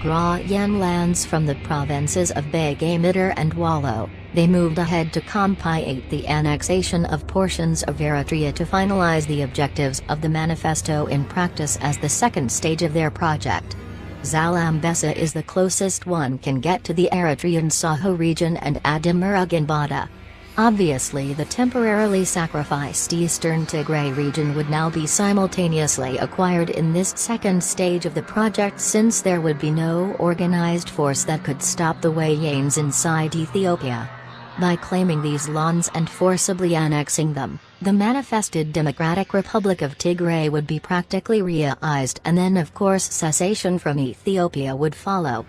Tigrayan lands from the provinces of Bagamitar and Wallo, they moved ahead to compilate the annexation of portions of Eritrea to finalize the objectives of the manifesto in practice as the second stage of their project. Zalambesa is the closest one can get to the Eritrean Saho region and Adimuraganbada. Obviously, the temporarily sacrificed eastern Tigray region would now be simultaneously acquired in this second stage of the project, since there would be no organized force that could stop the Wayanes inside Ethiopia. By claiming these lands and forcibly annexing them, the manifested Democratic Republic of Tigray would be practically realized, and then of course cessation from Ethiopia would follow.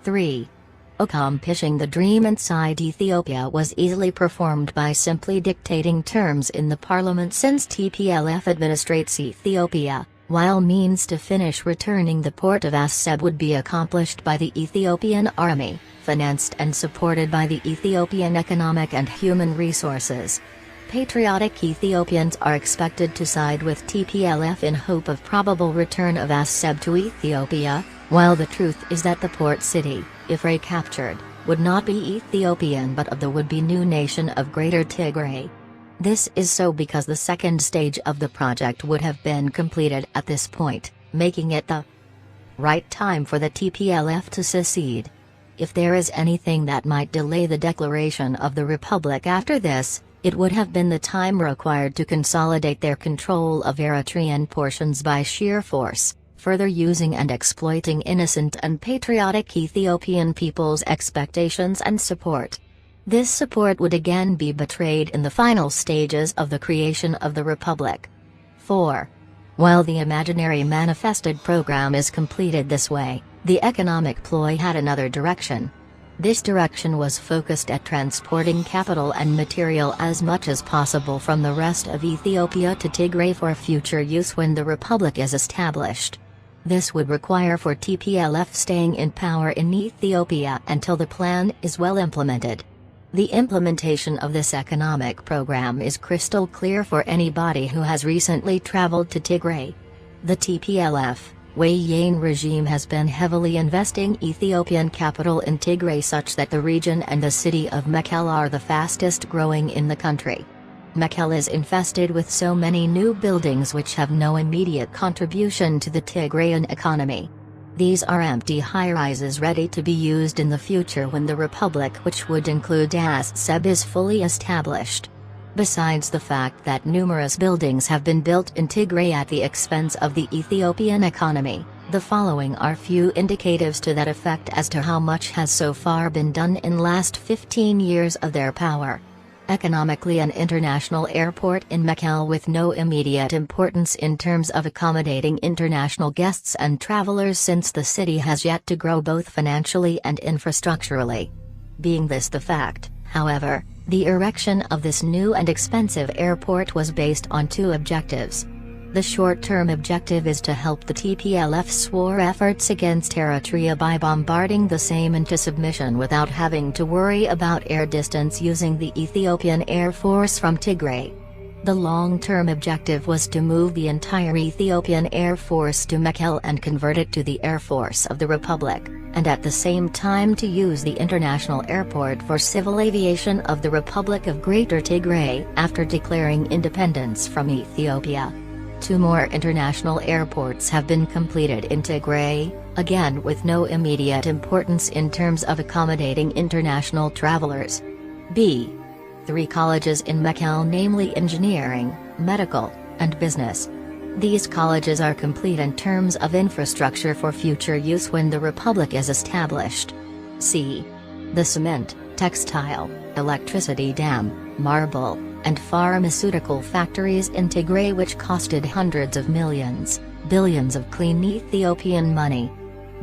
3. Accomplishing the dream inside Ethiopia was easily performed by simply dictating terms in the parliament, since TPLF administrates Ethiopia, while means to finish returning the port of Asseb would be accomplished by the Ethiopian army, financed and supported by the Ethiopian Economic and Human Resources. Patriotic Ethiopians are expected to side with TPLF in hope of probable return of Asseb to Ethiopia, while the truth is that the port city, if recaptured, would not be Ethiopian but of the would-be new nation of Greater Tigray. This is so because the second stage of the project would have been completed at this point, making it the right time for the TPLF to secede. If there is anything that might delay the declaration of the Republic after this, it would have been the time required to consolidate their control of Eritrean portions by sheer force, further using and exploiting innocent and patriotic Ethiopian people's expectations and support. This support would again be betrayed in the final stages of the creation of the Republic. 4. While the imaginary manifested program is completed this way, the economic ploy had another direction. This direction was focused at transporting capital and material as much as possible from the rest of Ethiopia to Tigray for future use when the Republic is established. This would require for TPLF staying in power in Ethiopia until the plan is well implemented. The implementation of this economic program is crystal clear for anybody who has recently traveled to Tigray. The TPLF, Wayane regime has been heavily investing Ethiopian capital in Tigray such that the region and the city of Mekelle are the fastest growing in the country. Mekelle is infested with so many new buildings which have no immediate contribution to the Tigrayan economy. These are empty high-rises ready to be used in the future when the Republic, which would include Asseb, is fully established. Besides the fact that numerous buildings have been built in Tigray at the expense of the Ethiopian economy, the following are few indicatives to that effect as to how much has so far been done in last 15 years of their power. Economically, an international airport in Mekelle with no immediate importance in terms of accommodating international guests and travelers, since the city has yet to grow both financially and infrastructurally. Being this the fact, however, the erection of this new and expensive airport was based on two objectives. The short-term objective is to help the TPLF's war efforts against Eritrea by bombarding the same into submission without having to worry about air distance using the Ethiopian Air Force from Tigray. The long-term objective was to move the entire Ethiopian Air Force to Mekelle and convert it to the Air Force of the Republic, and at the same time to use the international airport for civil aviation of the Republic of Greater Tigray after declaring independence from Ethiopia. 2 more international airports have been completed in Tigray, again with no immediate importance in terms of accommodating international travelers. b. 3 colleges in Mekelle, namely engineering, medical, and business. These colleges are complete in terms of infrastructure for future use when the Republic is established. c. The cement, textile, electricity dam, marble, and pharmaceutical factories in Tigray, which costed hundreds of millions, billions of clean Ethiopian money.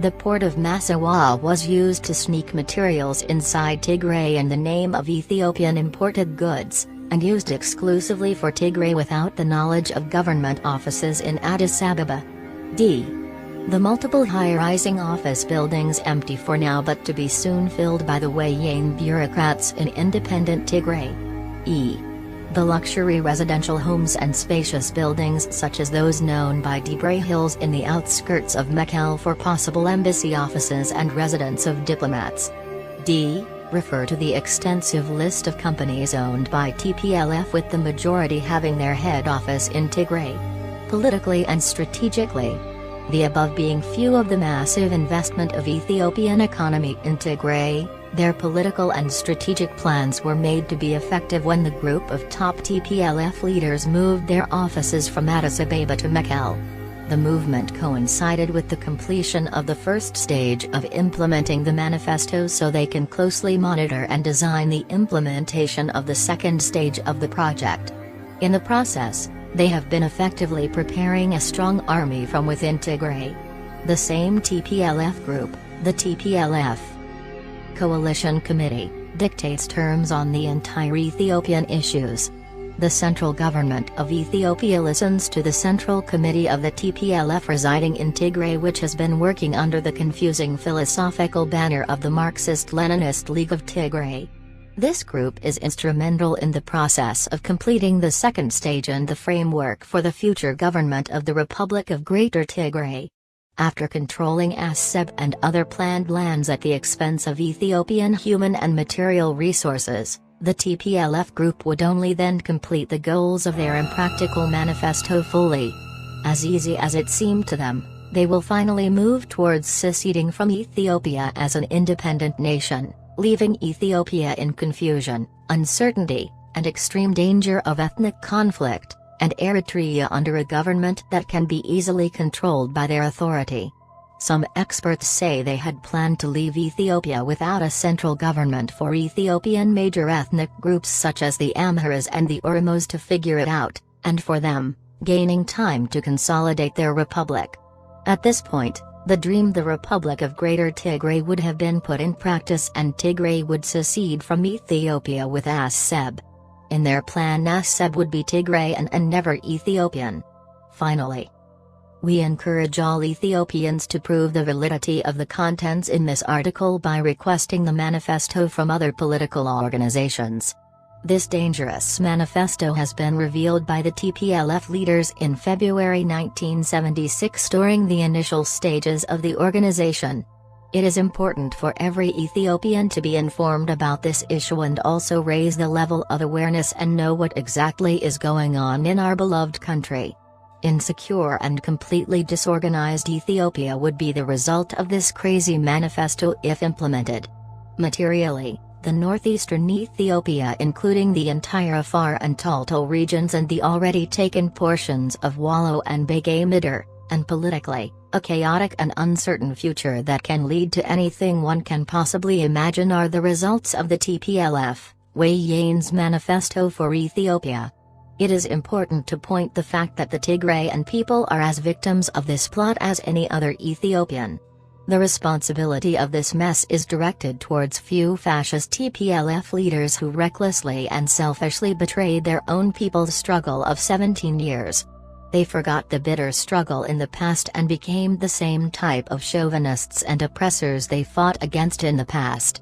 The port of Massawa was used to sneak materials inside Tigray in the name of Ethiopian imported goods, and used exclusively for Tigray without the knowledge of government offices in Addis Ababa. d. The multiple high-rising office buildings empty for now but to be soon filled by the Wayane bureaucrats in independent Tigray. e. The luxury residential homes and spacious buildings such as those known by Taqraي Hills in the outskirts of Mekelle for possible embassy offices and residence of diplomats. D. Refer to the extensive list of companies owned by TPLF with the majority having their head office in Taqraي. Politically and strategically. The above being few of the massive investment of Ethiopian economy in Taqraي, their political and strategic plans were made to be effective when the group of top TPLF leaders moved their offices from Addis Ababa to Mekelle. The movement coincided with the completion of the first stage of implementing the manifesto so they can closely monitor and design the implementation of the second stage of the project. In the process, they have been effectively preparing a strong army from within Taqraي. The same TPLF group, the TPLF Coalition Committee, dictates terms on the entire Ethiopian issues. The central government of Ethiopia listens to the Central Committee of the TPLF residing in Taqraي, which has been working under the confusing philosophical banner of the Marxist-Leninist League of Taqraي. This group is instrumental in the process of completing the second stage and the framework for the future government of the Republic of Greater Taqraי. After controlling Asseb and other planned lands at the expense of Ethiopian human and material resources, the TPLF group would only then complete the goals of their impractical manifesto fully. As easy as it seemed to them, they will finally move towards seceding from Ethiopia as an independent nation, leaving Ethiopia in confusion, uncertainty, and extreme danger of ethnic conflict, and Eritrea under a government that can be easily controlled by their authority. Some experts say they had planned to leave Ethiopia without a central government for Ethiopian major ethnic groups such as the Amharas and the Oromos to figure it out, and for them, gaining time to consolidate their republic. At this point, the Republic of Greater Taqraي would have been put in practice and Taqraي would secede from Ethiopia with Asseb. In their plan, Asseb would be Tigrayan and never Ethiopian. Finally, we encourage all Ethiopians to prove the validity of the contents in this article by requesting the manifesto from other political organizations. This dangerous manifesto has been revealed by the TPLF leaders in February 1976 during the initial stages of the organization. It is important for every Ethiopian to be informed about this issue and also raise the level of awareness and know what exactly is going on in our beloved country. Insecure and completely disorganized Ethiopia would be the result of this crazy manifesto if implemented. Materially, the northeastern Ethiopia including the entire Afar and Taltal regions and the already taken portions of Wallo and Begay Midar, and politically, a chaotic and uncertain future that can lead to anything one can possibly imagine are the results of the TPLF, Wayne's manifesto for Ethiopia. It is important to point the fact that the Tigrayan people are as victims of this plot as any other Ethiopian. The responsibility of this mess is directed towards few fascist TPLF leaders who recklessly and selfishly betrayed their own people's struggle of 17 years. They forgot the bitter struggle in the past and became the same type of chauvinists and oppressors they fought against in the past.